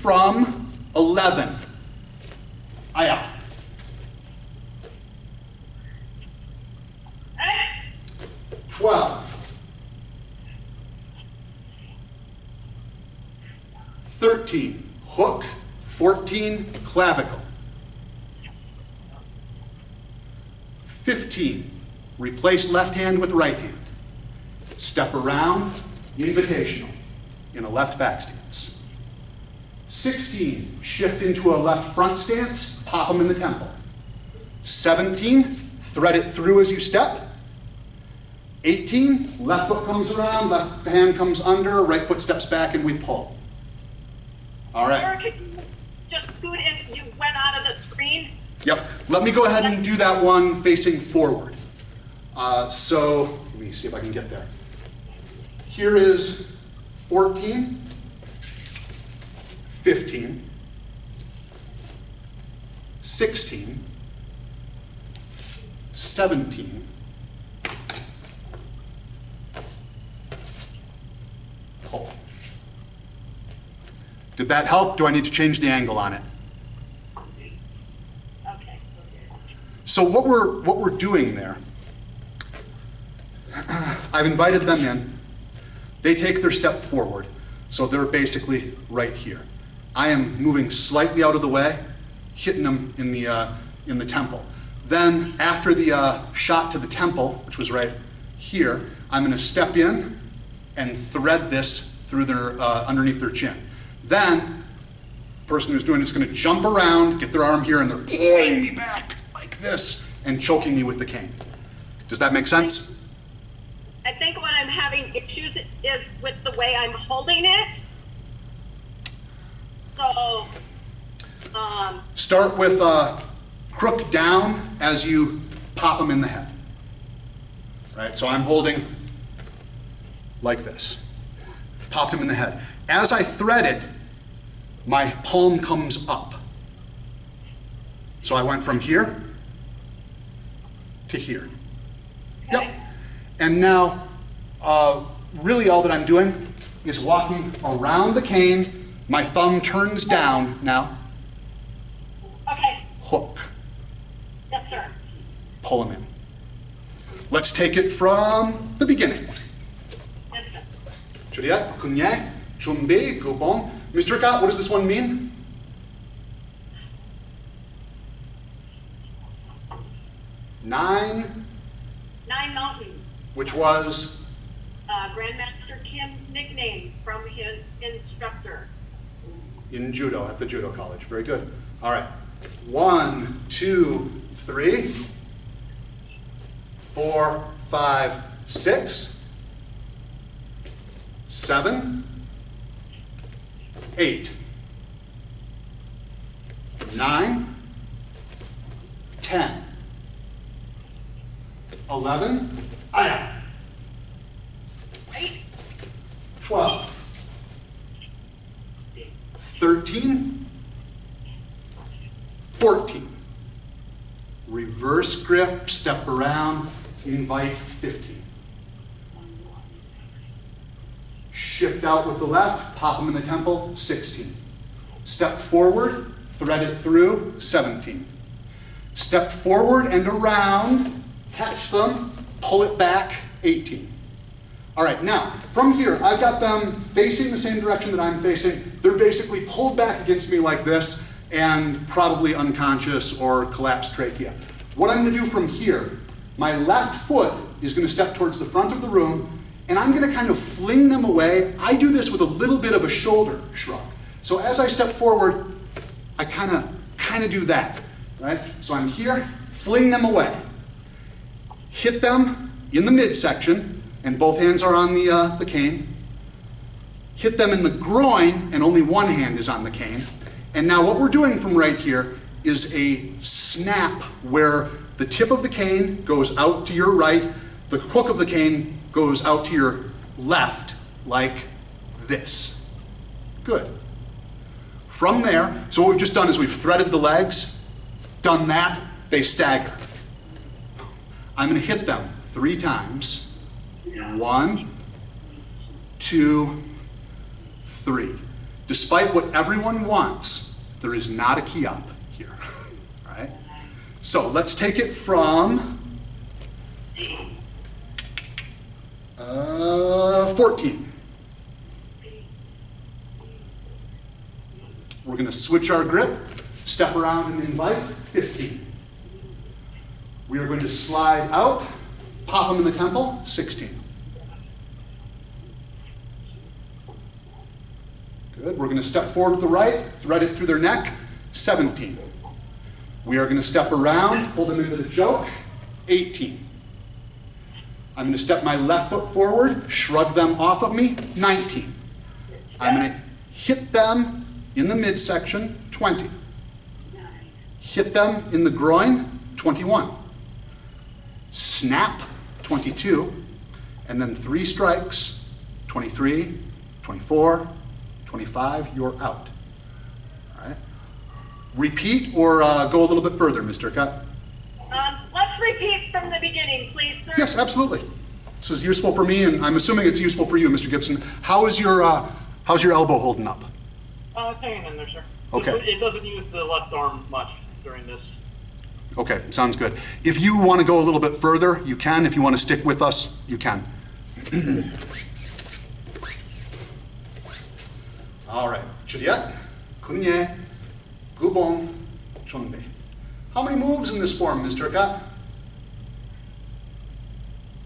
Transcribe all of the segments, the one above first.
from 11. Aya. 12. 13. Hook. 14. Clavicle. 15. Replace left hand with right hand. Step around, invitational, in a left back stance. 16. Shift into a left front stance, pop them in the temple. 17. Thread it through as you step. 18. Left foot comes around, left hand comes under, right foot steps back, and we pull. All right. Or could you just scoot in, you went out of the screen? Yep. Let me go ahead and do that one facing forward. So let me see if I can get there. Here is 14, 15, 16, 17, pull. Did that help? Do I need to change the angle on it? Okay. So what we're doing there, I've invited them in. They take their step forward, so they're basically right here. I am moving slightly out of the way, hitting them in the temple. Then after the shot to the temple, which was right here, I'm going to step in and thread this through their underneath their chin. Then the person who's doing it is going to jump around, get their arm here, and they're pulling me back like this and choking me with the cane. Does that make sense? I think what I'm having issues is with the way I'm holding it. So, Start with crook down as you pop them in the head. Right, so I'm holding like this. Popped them in the head. As I thread it, my palm comes up. So I went from here to here. okay. Yep. And now, really all that I'm doing is walking around the cane. My thumb turns down now. Okay. Hook. Yes, sir. Pull them in. Let's take it from the beginning. Yes, sir. Juliet, Kunye, Chumbe, Gubon. Mr. Kat, what does this one mean? Nine, Mountains. which was Grandmaster Kim's nickname from his instructor. in judo at the judo college. Very good. All right. 1, 2, 3, 4, 5, 6, 7, 8, 9, 10, 11, aya, Right? 12, 13, 14. Reverse grip, step around, invite 15. Shift out with the left, pop them in the temple, 16. Step forward, thread it through, 17. Step forward and around, catch them, pull it back, 18. All right, now, from here, I've got them facing the same direction that I'm facing. They're basically pulled back against me like this and probably unconscious or collapsed trachea. What I'm gonna do from here, my left foot is gonna step towards the front of the room and I'm gonna kind of fling them away. I do this with a little bit of a shoulder shrug. So as I step forward, I kind of do that, right? So I'm here, fling them away. Hit them in the midsection, and both hands are on the cane. Hit them in the groin, and only one hand is on the cane. And now what we're doing from right here is a snap where the tip of the cane goes out to your right, the hook of the cane goes out to your left, like this. Good. From there, so what we've just done is we've threaded the legs, done that, they stagger. I'm gonna hit them 3 times. 1, 2, 3. Despite what everyone wants, there is not a key up here. All right? So let's take it from 14. We're going to switch our grip, step around and invite, 15. We are going to slide out, pop them in the temple, 16. Good. We're going to step forward with the right, thread it through their neck, 17. We are going to step around, pull them into the choke, 18. I'm going to step my left foot forward, shrug them off of me, 19. I'm going to hit them in the midsection, 20. Hit them in the groin, 21. Snap, 22. And then 3 strikes, 23, 24, 25, you're out. All right. Repeat or go a little bit further, Mr. Cut. Let's repeat from the beginning, please, sir. Yes, absolutely. This is useful for me, and I'm assuming it's useful for you, Mr. Gibson. How's your elbow holding up? It's hanging in there, sir. Okay. It doesn't use the left arm much during this. Okay, sounds good. If you want to go a little bit further, you can. If you want to stick with us, you can. All right. Chudiyat, kunye, gubong, chunbe. How many moves in this form, Mr. Kat?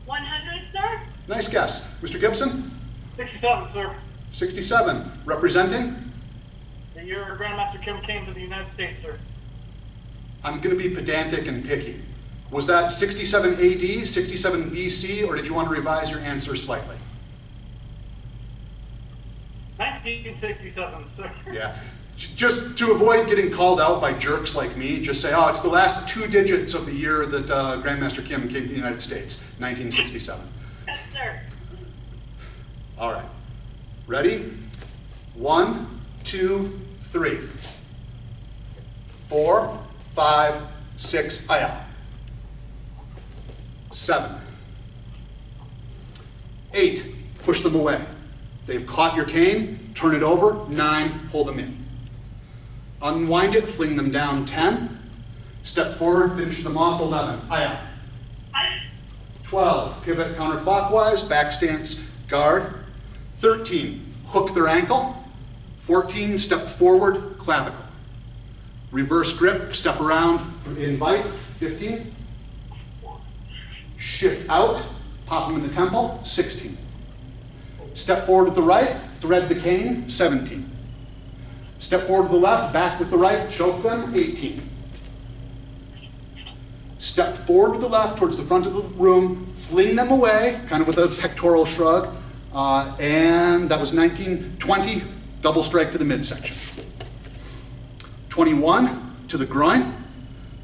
100, sir? Nice guess. Mr. Gibson? 67, sir. 67. Representing? The year Grandmaster Kim came to the United States, sir. I'm going to be pedantic and picky. Was that 67 AD, 67 BC, or did you want to revise your answer slightly? 1967, sir. Yeah. Just to avoid getting called out by jerks like me, just say, oh, it's the last 2 digits of the year that Grandmaster Kim came to the United States, 1967. Yes, sir. All right. Ready? 1, 2, 3. 4, 5, 6, aya. 7. 8, push them away. They've caught your cane, turn it over. 9, pull them in. Unwind it, fling them down, 10. Step forward, finish them off, 11. Aya. 12, pivot counterclockwise, back stance, guard. 13, hook their ankle. 14, step forward, clavicle. Reverse grip, step around, invite, 15. Shift out, pop them in the temple, 16. Step forward with the right, thread the cane, 17. Step forward with the left, back with the right, choke them, 18. Step forward with the left towards the front of the room, fling them away, kind of with a pectoral shrug, and that was 19, 20, double strike to the midsection. 21 to the groin,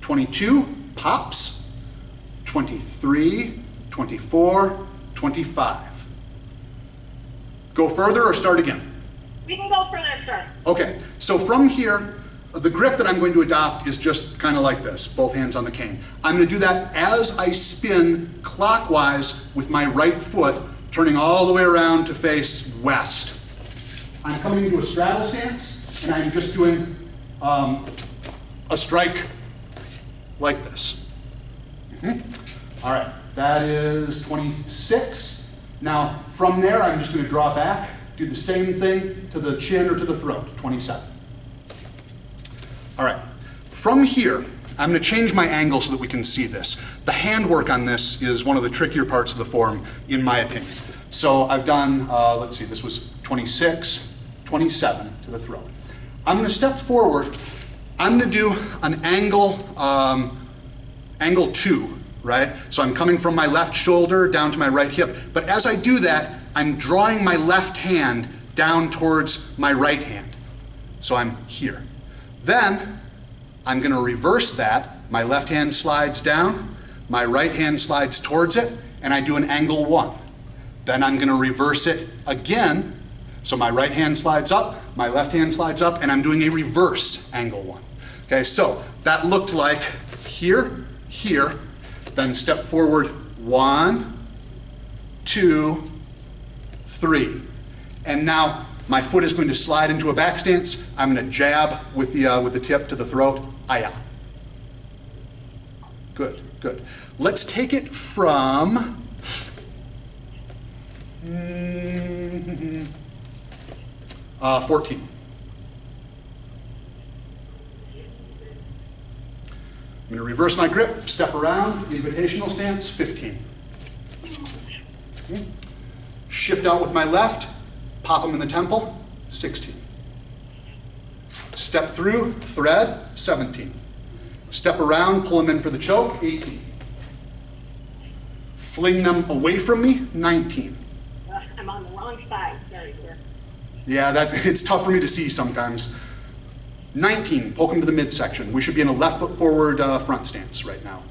22 pops, 23, 24, 25. Go further or start again? We can go further, sir. Okay, so from here, the grip that I'm going to adopt is just kind of like this, both hands on the cane. I'm going to do that as I spin clockwise with my right foot, turning all the way around to face west. I'm coming into a straddle stance, and I'm just doing a strike like this. All right, that is 26. Now, from there, I'm just going to draw back, do the same thing to the chin or to the throat, 27. All right, from here, I'm going to change my angle so that we can see this. The handwork on this is one of the trickier parts of the form, in my opinion. So I've done, let's see, this was 26, 27 to the throat. I'm going to step forward. I'm going to do an angle, angle 2, right? So I'm coming from my left shoulder down to my right hip. But as I do that, I'm drawing my left hand down towards my right hand. So I'm here. Then I'm going to reverse that. My left hand slides down, my right hand slides towards it, and I do an angle 1. Then I'm going to reverse it again. So my right hand slides up, my left hand slides up, and I'm doing a reverse angle 1. Okay, so that looked like here, here, then step forward 1, 2, 3. And now My foot is going to slide into a back stance. I'm going to jab with the tip to the throat. Aya. Good, good. Let's take it from 14. I'm going to reverse my grip, step around, invitational stance, 15. Shift out with my left, pop them in the temple, 16. Step through, thread, 17. Step around, pull them in for the choke, 18. Fling them away from me, 19. I'm on the wrong side, sorry, sir. Yeah, it's tough for me to see sometimes. 19, poke them to the midsection. We should be in a left foot forward front stance right now.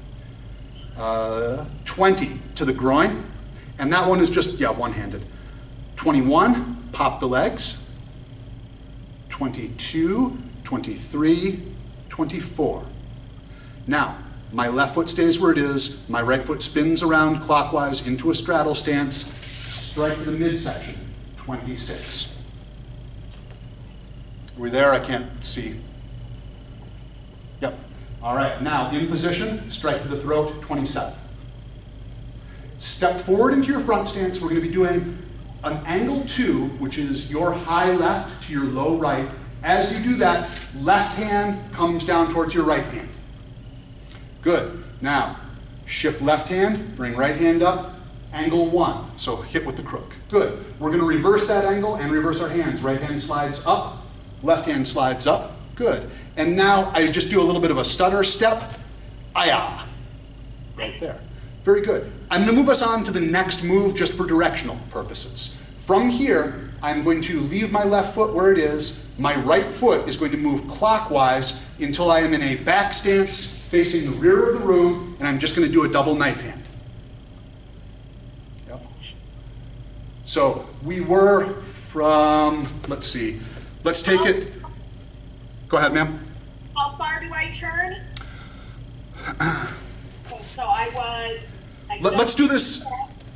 20, to the groin. And that one is just, one-handed. 21, pop the legs. 22, 23, 24. Now, my left foot stays where it is. My right foot spins around clockwise into a straddle stance. Strike to the midsection, 26. Are we there? I can't see. Yep. All right, now in position, strike to the throat, 27. Step forward into your front stance. We're going to be doing an angle 2, which is your high left to your low right. As you do that, left hand comes down towards your right hand. Good. Now, shift left hand, bring right hand up, angle 1. So hit with the crook. Good. We're going to reverse that angle and reverse our hands. Right hand slides up. Left hand slides up, good. And now I just do a little bit of a stutter step, aya, right there. Very good. I'm gonna move us on to the next move just for directional purposes. From here, I'm going to leave my left foot where it is. My right foot is going to move clockwise until I am in a back stance facing the rear of the room, and I'm just gonna do a double knife hand. Yep. So we were from, let's see, let's take it. Go ahead, ma'am. How far do I turn? So Let's do this.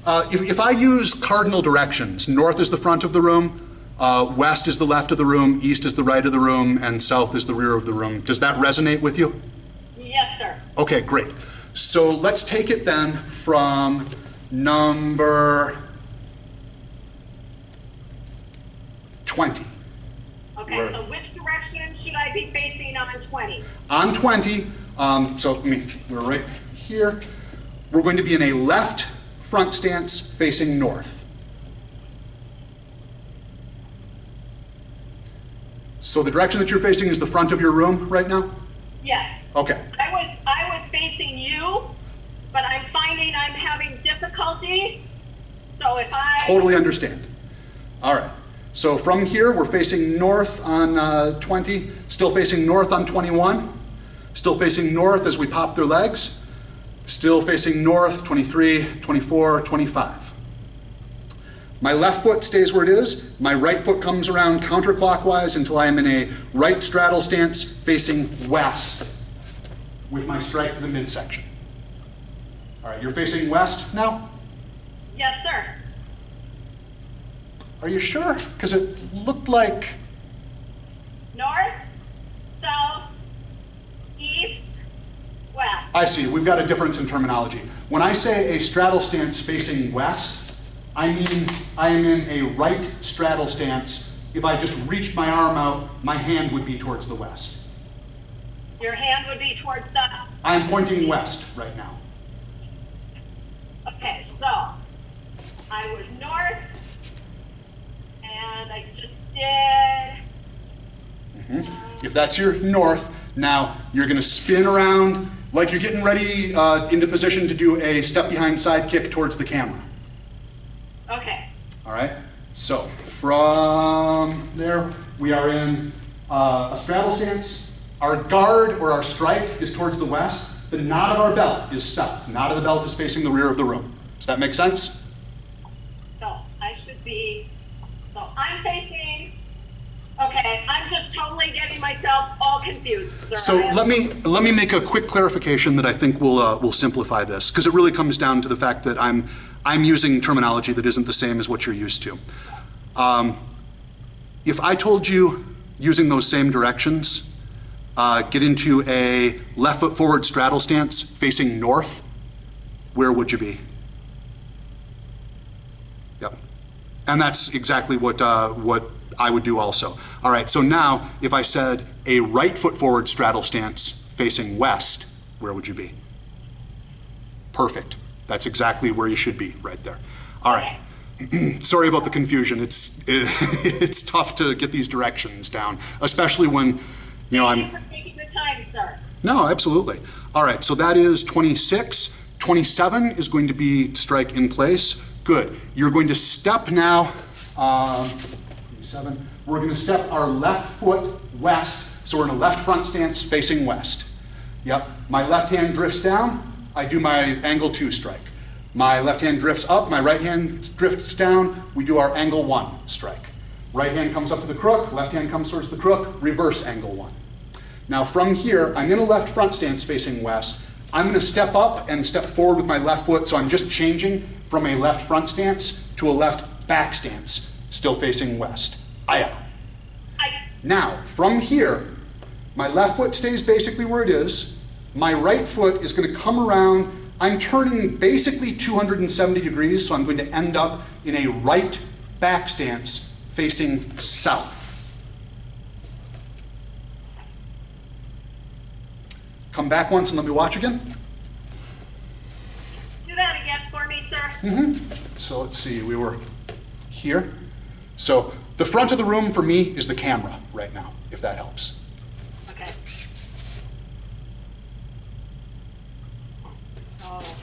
If I use cardinal directions, north is the front of the room, west is the left of the room, east is the right of the room, and south is the rear of the room. Does that resonate with you? Yes, sir. Okay, great. So let's take it then from number 20. Okay, so which direction should I be facing on 20? On 20, we're right here. We're going to be in a left front stance facing north. So the direction that you're facing is the front of your room right now? Yes. Okay. I was facing you, but I'm finding I'm having difficulty. So if I... Totally understand. All right. So from here, we're facing north on 20, still facing north on 21, still facing north as we pop their legs, still facing north, 23, 24, 25. My left foot stays where it is. My right foot comes around counterclockwise until I am in a right straddle stance facing west with my strike to the midsection. All right, you're facing west now? Yes, sir. Are you sure? Because it looked like... North, south, east, west. I see, we've got a difference in terminology. When I say a straddle stance facing west, I mean I am in a right straddle stance. If I just reached my arm out, my hand would be towards the west. Your hand would be towards the... I am pointing west right now. Okay, so I was north, and I just did... If that's your north, now you're going to spin around like you're getting ready into position to do a step behind side kick towards the camera. Okay. All right, so from there, we are in a straddle stance. Our guard or our strike is towards the west. The knot of our belt is south. The knot of the belt is facing the rear of the room. Does that make sense? So I should be, so I'm facing, okay, I'm just totally getting myself all confused, sir. So let me make a quick clarification that I think will simplify this, because it really comes down to the fact that I'm using terminology that isn't the same as what you're used to. if I told you, using those same directions, get into a left foot forward straddle stance facing north, where would you be? Yep. And that's exactly what I would do also. All right, so now if I said a right foot forward straddle stance facing west, where would you be? Perfect. That's exactly where you should be, right there. All right. Sorry about the confusion. It's tough to get these directions down, especially when, you know, Thank you for taking the time, sir. No, absolutely. All right, so that is 26. 27 is going to be strike in place. Good. You're going to step now, 27. We're going to step our left foot west, so we're in a left front stance facing west. Yep. My left hand drifts down. I do my angle 2 strike. My left hand drifts up, my right hand drifts down, we do our angle 1 strike. Right hand comes up to the crook, left hand comes towards the crook, reverse angle 1. Now from here, I'm in a left front stance facing west. I'm going to step up and step forward with my left foot, so I'm just changing from a left front stance to a left back stance, still facing west. Aya. Now, from here, my left foot stays basically where it is. My right foot is going to come around. I'm turning basically 270 degrees, so I'm going to end up in a right back stance facing south. Come back once and let me watch again. Do that again for me, sir. So let's see, we were here. So the front of the room for me is the camera right now, if that helps. Okay. Oh.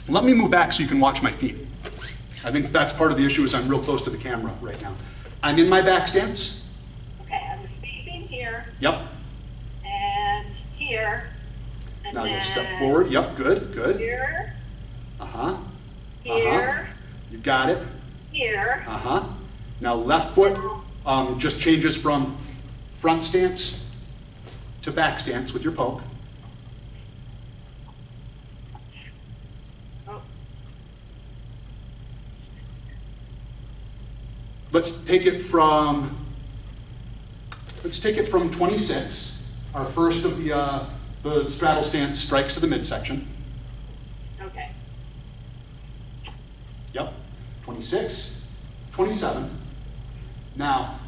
Let me move back so you can watch my feet. I think that's part of the issue is I'm real close to the camera right now. I'm in my back stance. Okay, I was facing here Yep. and here. And Now then you'll step forward. Yep, good, good. Here, Uh-huh. here, You got it. here. Uh-huh. Now left foot just changes from front stance to back stance with your poke. Oh, Let's take it from 26. Our first of the straddle stance strikes to the midsection. okay. Yep. 26, 27. Now,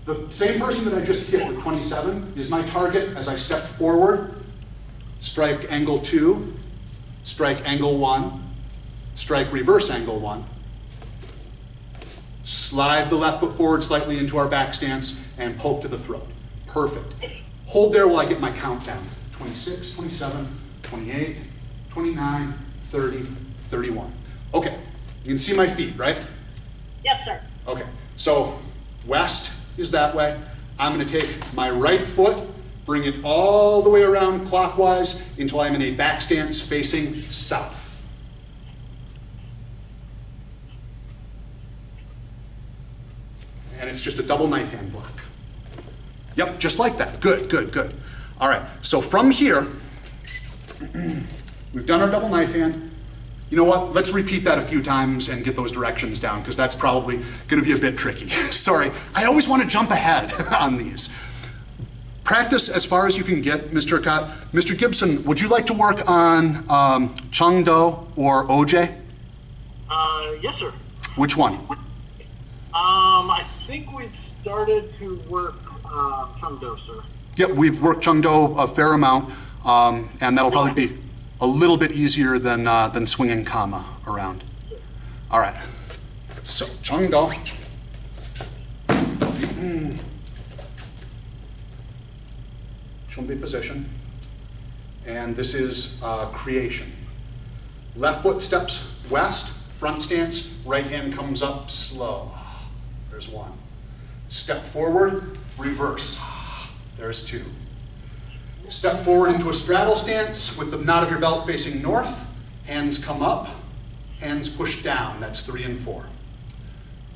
the same person that I just hit with 27 is my target as I step forward, strike angle 2, strike angle 1, strike reverse angle 1, slide the left foot forward slightly into our back stance, and poke to the throat. Perfect. Hold there while I get my countdown. 26, 27, 28, 29, 30, 31. Okay, you can see my feet, right? Yes, sir. Okay, so west is that way. I'm going to take my right foot, bring it all the way around clockwise until I'm in a back stance facing south. And it's just a double knife hand block. Yep, just like that. Good, good, good. All right, so from here, we've done our double knife hand. You know what? Let's repeat that a few times and get those directions down, because that's probably going to be a bit tricky. Sorry, I always want to jump ahead on these. Practice as far as you can get, Mr. Akkad. Mr. Gibson, would you like to work on Chengdo or OJ? Yes, sir. Which one? I think we've started to work Chengdo, sir. Yep, we've worked Chengdo a fair amount, and that'll probably be a little bit easier than swinging Kama around. All right, so Chengdo. Chunbi position. And this is creation. Left foot steps west, front stance, right hand comes up slow. There's one. Step forward, reverse. There's two. Step forward into a straddle stance with the knot of your belt facing north. Hands come up, hands push down. That's 3 and 4.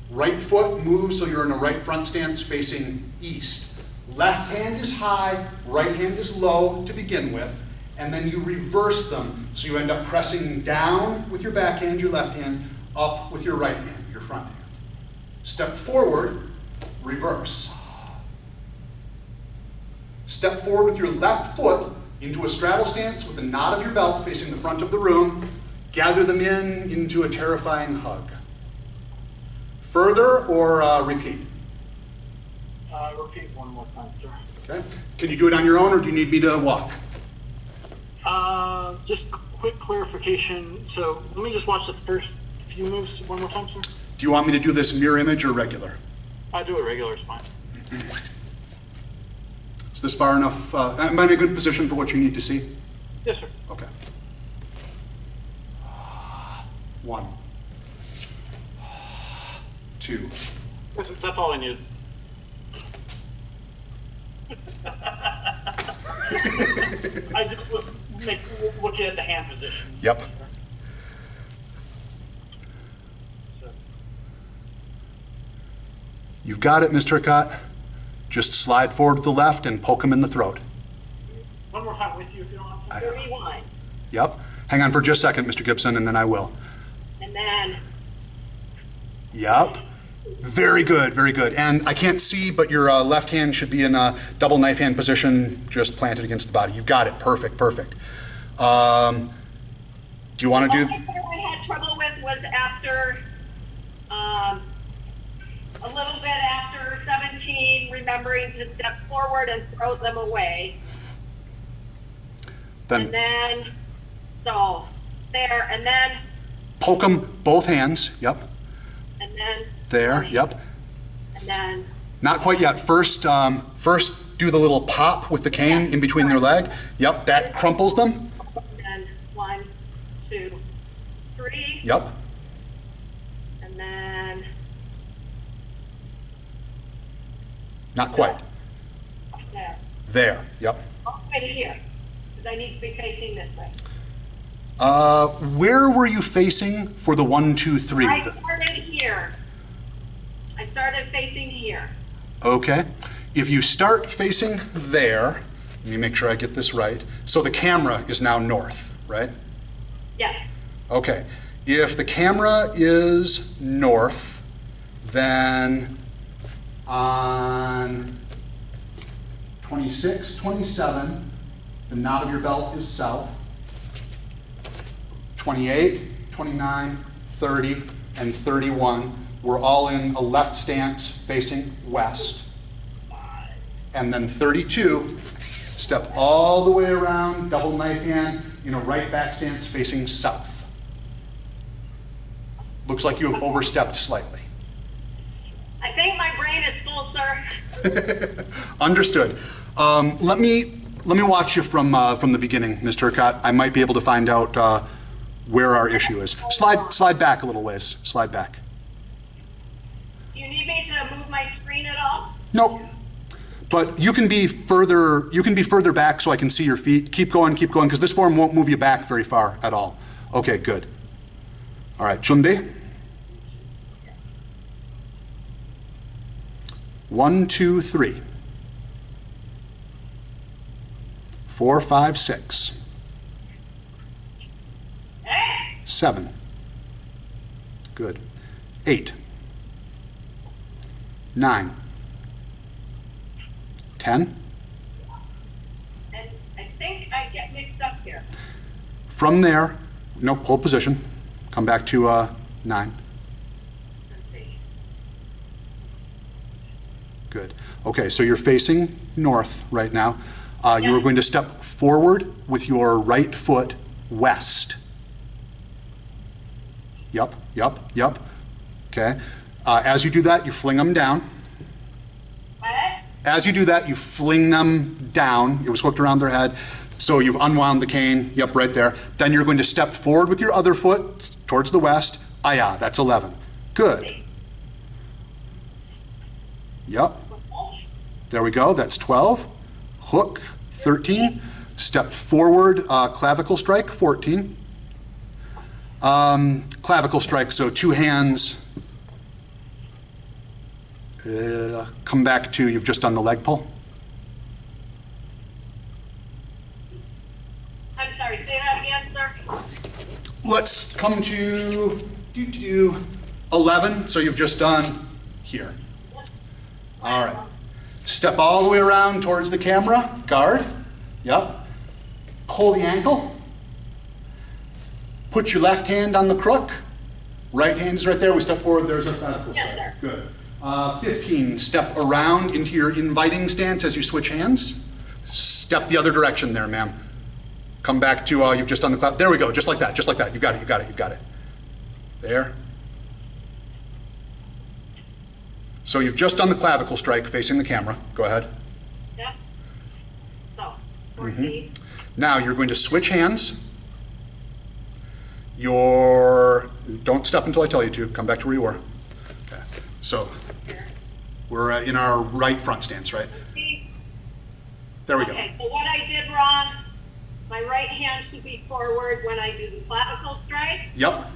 Right foot moves so you're in a right front stance facing east. Left hand is high, right hand is low to begin with, and then you reverse them so you end up pressing down with your back hand, your left hand, up with your right hand, your front hand. Step forward, reverse. Step forward with your left foot into a straddle stance with the knot of your belt facing the front of the room. Gather them in into a terrifying hug. Further or repeat? Repeat one more time, sir. Okay. Can you do it on your own or do you need me to walk? Just quick clarification. So let me just watch the first few moves one more time, sir. Do you want me to do this mirror image or regular? I do it regular, it's fine. Is this far enough? Am I in a good position for what you need to see? Yes, sir. Okay. 1, 2. Yes, sir. That's all I needed. I just was looking at the hand positions. Yep. So, You've got it, Mr. Turcotte. Just slide forward to the left and poke him in the throat. one more time with you if you don't want to. 31. Yep. Hang on for just a second, Mr. Gibson, and then I will. And then, Yep. Very good, very good. And I can't see, but your left hand should be in a double knife hand position, just planted against the body. You've got it. Perfect, perfect. Do you want to the do? only part I had trouble with was after, a little bit after 17, remembering to step forward and throw them away. And then, so, there, and then, Poke them both hands. Yep. and then. There. Yep. And then, Not quite yet. First, first do the little pop with the cane in between their leg. Yep. That crumples them. and then 1, 2, 3. Yep. And then, Not quite. there, There. Yep. all the way to here, because I need to be facing this way. Where were you facing for the 1, 2, 3? I started here. I started facing here. Okay. If you start facing there, let me make sure I get this right. So the camera is now north, right? Yes. Okay. If the camera is north, then on 26, 27, the knot of your belt is south. 28, 29, 30, and 31, we're all in a left stance facing west. And then 32, step all the way around, double knife hand, in a right back stance facing south. Looks like you have overstepped slightly. I think my brain is full, sir. Understood. Let me watch you from the beginning, Mr. Turcotte. I might be able to find out where our issue is. Slide back a little ways. Slide back. Do you need me to move my screen at all? Nope. But you can be further. You can be further back so I can see your feet. Keep going, because this form won't move you back very far at all. Okay, good. All right, 준비. 1, 2, 3. 4, 5, 6. 7. Good. 8. 9. 10. And I think I get mixed up here. From there, nope, hold position. Come back to 9. Let's see. Good. Okay, so you're facing north right now. You are going to step forward with your right foot west. Yep, yep, yep. Okay. As you do that, you fling them down. What? As you do that, you fling them down. It was hooked around their head. So you've unwound the cane. Yep, right there. Then you're going to step forward with your other foot towards the west. Ah, yeah, that's 11. Good. Yep. There we go. That's 12. Hook, 13. Step forward, clavicle strike, 14. Clavicle strike, so 2 hands. Come back to, you've just done the leg pull. I'm sorry, say that again, sir. Let's come to 11. So you've just done here. All right. Step all the way around towards the camera, guard. Yep. Pull the ankle. Put your left hand on the crook. Right hand is right there. We step forward. There's our clavicle. Yes, sir. Good. 15, step around into your inviting stance as you switch hands. Step the other direction there, ma'am. Come back to, you've just done the clap. There we go, just like that, just like that. You got it, you got it, you got it. There. So you've just done the clavicle strike facing the camera. Go ahead. Yep. So, 14. Now you're going to switch hands. Don't step until I tell you to. Come back to where you were. Okay. So Here. we're in our right front stance, right? There we go. Okay, so what I did wrong, my right hand should be forward when I do the clavicle strike. Yep. I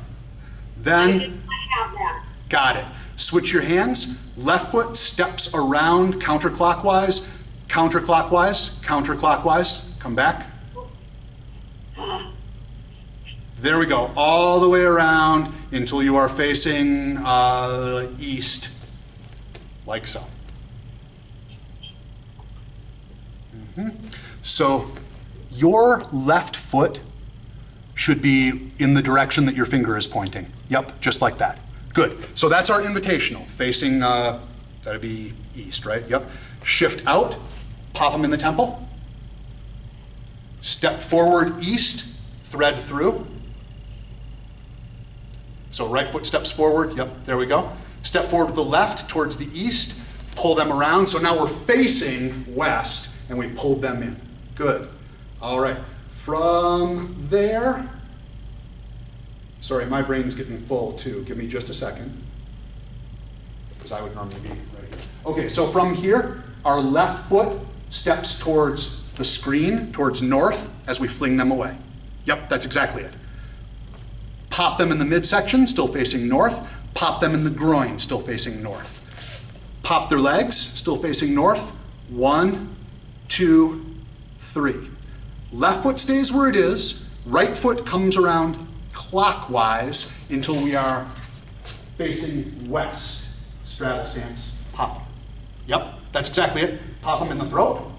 Then, did not have that. got it. Switch your hands. Left foot steps around counterclockwise, counterclockwise, counterclockwise. Come back. There we go, all the way around until you are facing east, like so. So your left foot should be in the direction that your finger is pointing. Yep, just like that. Good. So that's our invitational, facing, that'd be east, right? Yep. Shift out, pop them in the temple. Step forward east, thread through. So right foot steps forward, yep, there we go. Step forward to the left towards the east, pull them around. So now we're facing west and we pulled them in. Good. All right, from there, sorry, my brain's getting full too. Give me just a second, because I would normally be right here. Okay, so from here, our left foot steps towards the screen, towards north, as we fling them away. Yep, that's exactly it. Pop them in the midsection, still facing north. Pop them in the groin, still facing north. Pop their legs, still facing north. 1, 2, 3. Left foot stays where it is. Right foot comes around clockwise until we are facing west. Straddle stance, pop them. Yep, that's exactly it. Pop them in the throat.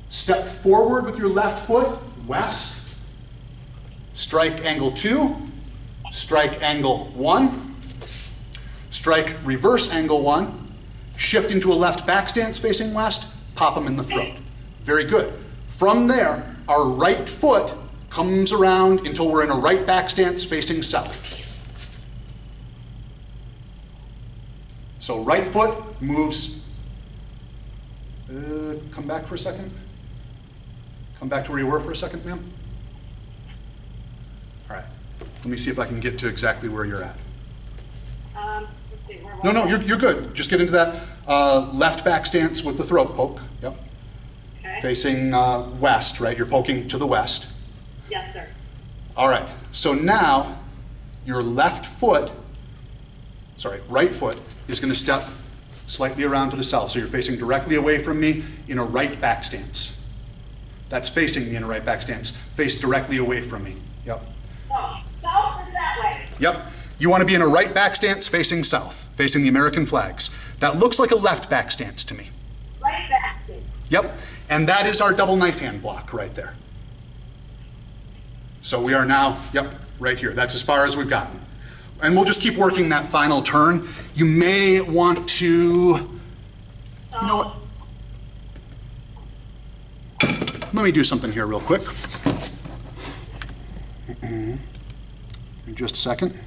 Step forward with your left foot, west. Strike angle 2. Strike angle 1, strike reverse angle 1, shift into a left back stance facing west, pop them in the throat. Very good. From there, our right foot comes around until we're in a right back stance facing south. So right foot moves, come back for a second. Come back to where you were for a second, ma'am. All right. Let me see if I can get to exactly where you're at. Let's see, where was No, I? you're good. Just get into that left back stance with the throat poke. Yep. Okay. Facing west, right? You're poking to the west. Yes, sir. All right. So now your right foot is going to step slightly around to the south. So you're facing directly away from me in a right back stance. That's facing me in a right back stance. Face directly away from me. Yep. Oh, south is that way. Yep. You want to be in a right back stance facing south, facing the American flags. That looks like a left back stance to me. Right back stance. Yep. And that is our double knife hand block right there. So we are now, yep, right here. That's as far as we've gotten. And we'll just keep working that final turn. You may want to, you know what? Let me do something here real quick. Just a second.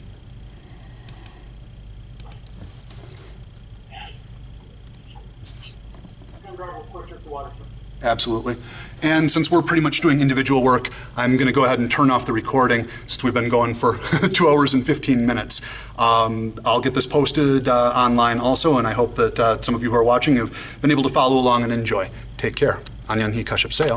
Absolutely. And since we're pretty much doing individual work, I'm going to go ahead and turn off the recording since we've been going for 2 hours and 15 minutes. I'll get this posted online also, and I hope that some of you who are watching have been able to follow along and enjoy. Take care. Anyan hi kaship seo.